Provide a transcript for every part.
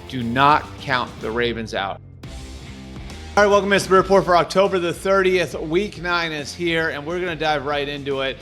Do not count the Ravens out. All right, welcome to Mr. Report for October the 30th. Week 9 is here, and we're going to dive right into it.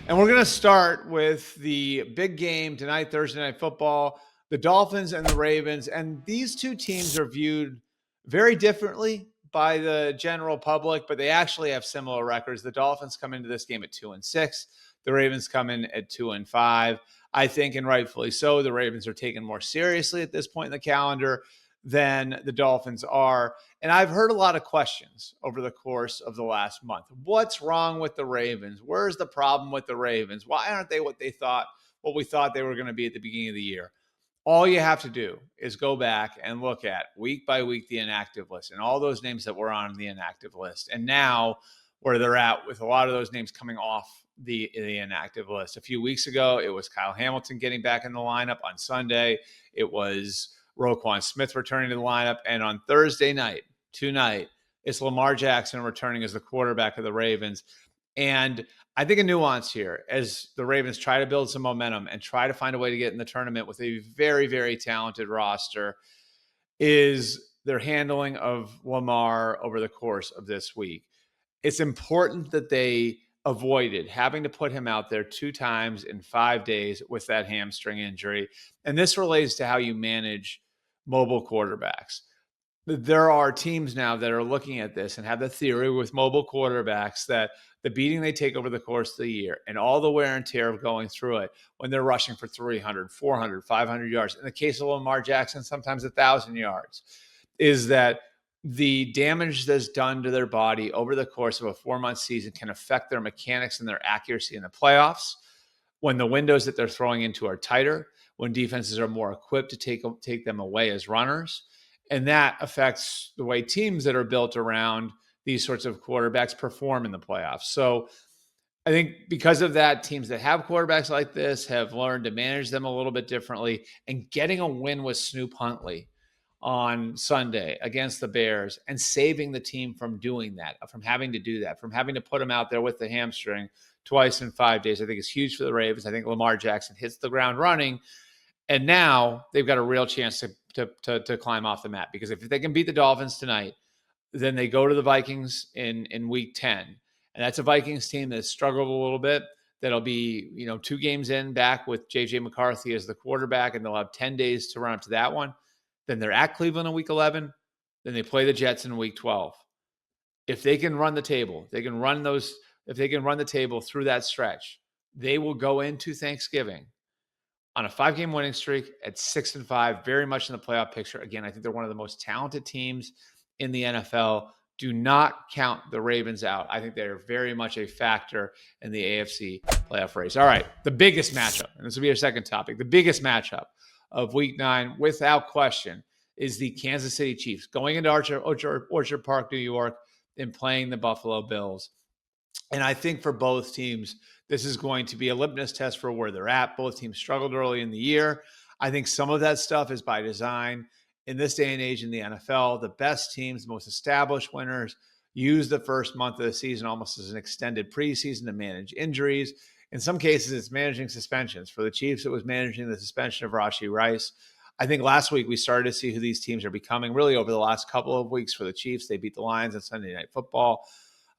And we're going to start with the big game tonight, Thursday Night Football, the Dolphins and the Ravens. And these two teams are viewed very differently by the general public, but they actually have similar records. The Dolphins come into this game at 2-6. The Ravens come in at 2-5. I think, and rightfully so, the Ravens are taken more seriously at this point in the calendar than the Dolphins are. And I've heard a lot of questions over the course of the last month. What's wrong with the Ravens? Where's the problem with the Ravens? Why aren't they what we thought they were going to be at the beginning of the year? All you have to do is go back and look at week by week the inactive list and all those names that were on the inactive list. And now where they're at with a lot of those names coming off the inactive list. A few weeks ago, it was Kyle Hamilton getting back in the lineup. On Sunday, it was Roquan Smith returning to the lineup. And on Thursday night, tonight, it's Lamar Jackson returning as the quarterback of the Ravens. And I think a nuance here as the Ravens try to build some momentum and try to find a way to get in the tournament with a very, very talented roster is their handling of Lamar over the course of this week. It's important that they avoided having to put him out there 2 times in 5 days with that hamstring injury. And this relates to how you manage mobile quarterbacks. There are teams now that are looking at this and have the theory with mobile quarterbacks that the beating they take over the course of the year and all the wear and tear of going through it when they're rushing for 300, 400, 500 yards, in the case of Lamar Jackson, sometimes 1,000 yards, is that the damage that's done to their body over the course of a 4-month season can affect their mechanics and their accuracy in the playoffs when the windows that they're throwing into are tighter, when defenses are more equipped to take them away as runners. And that affects the way teams that are built around these sorts of quarterbacks perform in the playoffs. So I think because of that, teams that have quarterbacks like this have learned to manage them a little bit differently. And getting a win with Snoop Huntley on Sunday against the Bears and saving the team from doing that, from having to do that, from having to put him out there with the hamstring twice in 5 days, I think is huge for the Ravens. I think Lamar Jackson hits the ground running. And now they've got a real chance to climb off the mat, because if they can beat the Dolphins tonight, then they go to the Vikings in week 10. And that's a Vikings team that's struggled a little bit. That'll be, 2 games in back with J.J. McCarthy as the quarterback, and they'll have 10 days to run up to that one. Then they're at Cleveland in week 11. Then they play the Jets in week 12. If they can run the table, if they can run the table through that stretch, they will go into Thanksgiving on a 5-game winning streak at 6-5, very much in the playoff picture. Again, I think they're one of the most talented teams in the NFL. Do not count the Ravens out. I think they're very much a factor in the AFC playoff race. All right, the biggest matchup, and this will be our second topic, the biggest matchup of week 9, without question, is the Kansas City Chiefs going into Orchard Park, New York, and playing the Buffalo Bills. And I think for both teams, this is going to be a litmus test for where they're at. Both teams struggled early in the year. I think some of that stuff is by design. In this day and age in the NFL, the best teams, the most established winners, use the first month of the season almost as an extended preseason to manage injuries. In some cases, it's managing suspensions. For the Chiefs, it was managing the suspension of Rashee Rice. I think last week we started to see who these teams are becoming really over the last couple of weeks for the Chiefs. They beat the Lions on Sunday Night Football.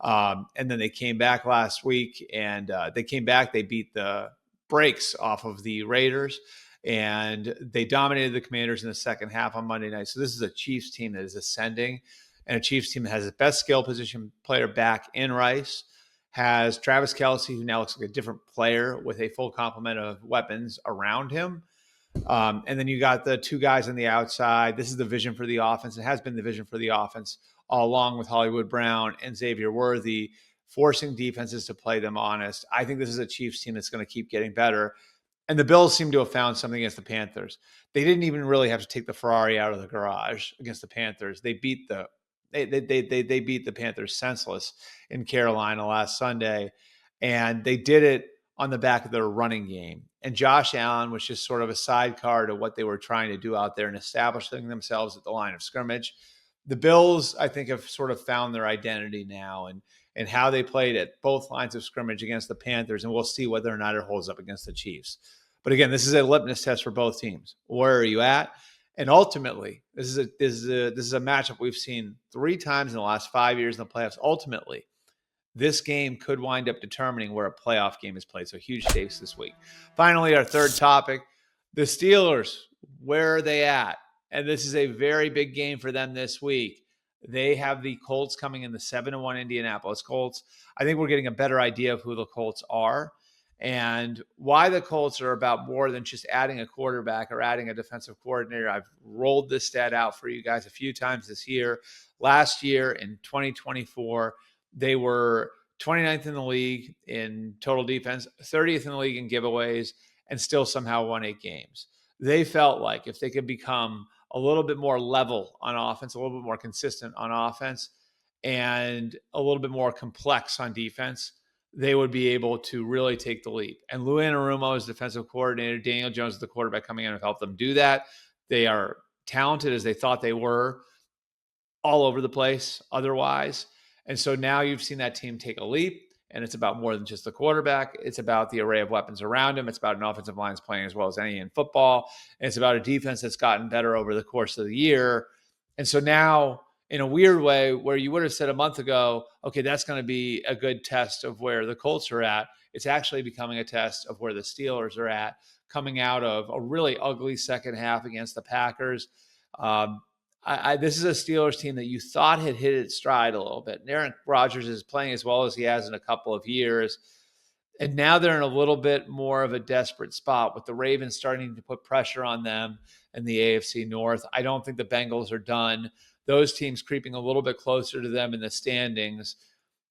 And then they came back last week, and they beat the brakes off of the Raiders, and they dominated the Commanders in the second half on Monday night. So this is a Chiefs team that is ascending, and a Chiefs team that has the best skill position player back in Rice, has Travis Kelce, who now looks like a different player with a full complement of weapons around him. And then you got the 2 guys on the outside. This is the vision for the offense. It has been the vision for the offense all along, with Hollywood Brown and Xavier Worthy, forcing defenses to play them honest. I think this is a Chiefs team that's going to keep getting better. And the Bills seem to have found something against the Panthers. They didn't even really have to take the Ferrari out of the garage against the Panthers. They beat the Panthers senseless in Carolina last Sunday, and they did it on the back of their running game. And Josh Allen was just sort of a sidecar to what they were trying to do out there and establishing themselves at the line of scrimmage. The Bills, I think, have sort of found their identity now and how they played at both lines of scrimmage against the Panthers, and we'll see whether or not it holds up against the Chiefs. But again, this is a litmus test for both teams. Where are you at? And ultimately, this is a matchup we've seen 3 times in the last 5 years in the playoffs. Ultimately, this game could wind up determining where a playoff game is played. So huge stakes this week. Finally, our third topic, the Steelers. Where are they at? And this is a very big game for them this week. They have the Colts coming in, the 7-1 Indianapolis Colts. I think we're getting a better idea of who the Colts are and why the Colts are about more than just adding a quarterback or adding a defensive coordinator. I've rolled this stat out for you guys a few times this year. Last year in 2024, they were 29th in the league in total defense, 30th in the league in giveaways, and still somehow won 8 games. They felt like if they could become a little bit more level on offense, a little bit more consistent on offense, and a little bit more complex on defense, they would be able to really take the leap. And Lou Anarumo is defensive coordinator. Daniel Jones is the quarterback coming in and help them do that. They are talented as they thought they were, all over the place otherwise. And so now you've seen that team take a leap, and it's about more than just the quarterback. It's about the array of weapons around him. It's about an offensive line that's playing as well as any in football. And it's about a defense that's gotten better over the course of the year. And so now, in a weird way, where you would have said a month ago, okay, that's going to be a good test of where the Colts are at, it's actually becoming a test of where the Steelers are at, coming out of a really ugly second half against the Packers. This is a Steelers team that you thought had hit its stride a little bit. And Aaron Rodgers is playing as well as he has in a couple of years. And now they're in a little bit more of a desperate spot with the Ravens starting to put pressure on them in the AFC North. I don't think the Bengals are done. Those teams creeping a little bit closer to them in the standings.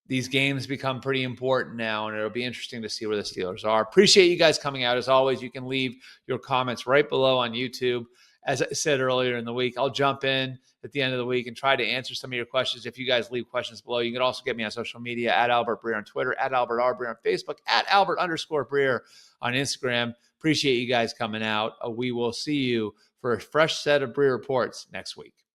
These games become pretty important now, and it'll be interesting to see where the Steelers are. Appreciate you guys coming out. As always, you can leave your comments right below on YouTube. As I said earlier in the week, I'll jump in at the end of the week and try to answer some of your questions. If you guys leave questions below, you can also get me on social media at Albert Breer on Twitter, at Albert R. Breer on Facebook, at Albert_Breer on Instagram. Appreciate you guys coming out. We will see you for a fresh set of Breer Reports next week.